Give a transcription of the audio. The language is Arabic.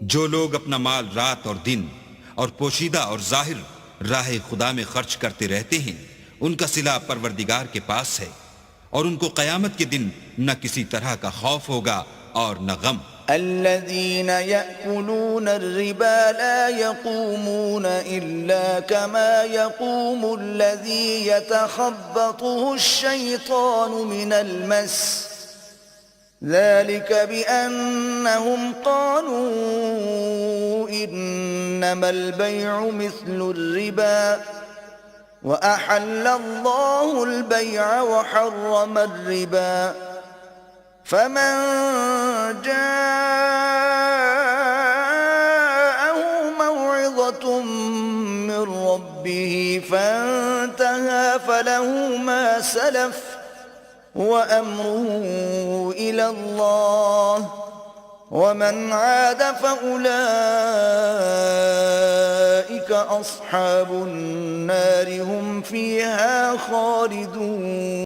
जो लोग अपना माल रात और दिन और पोशीदा और जाहिर राह खुदा में खर्च करते रहते हैं, उनका सिला परवरदिगार के पास है, और उनको क़यामत के दिन न किसी तरह का खौफ होगा और न गम। الذين يأكلون الربا لا يقومون إلا كما يقوم الذي يتخبطه الشيطان من المس، ذلك بأنهم قالوا إنما البيع مثل الربا وأحل الله البيع وحرم الربا، فمن جاءه موعظة من ربه فانتهى فله ما سلف وأمره إلى الله، ومن عاد فأولئك أصحاب النار هم فيها خالدون.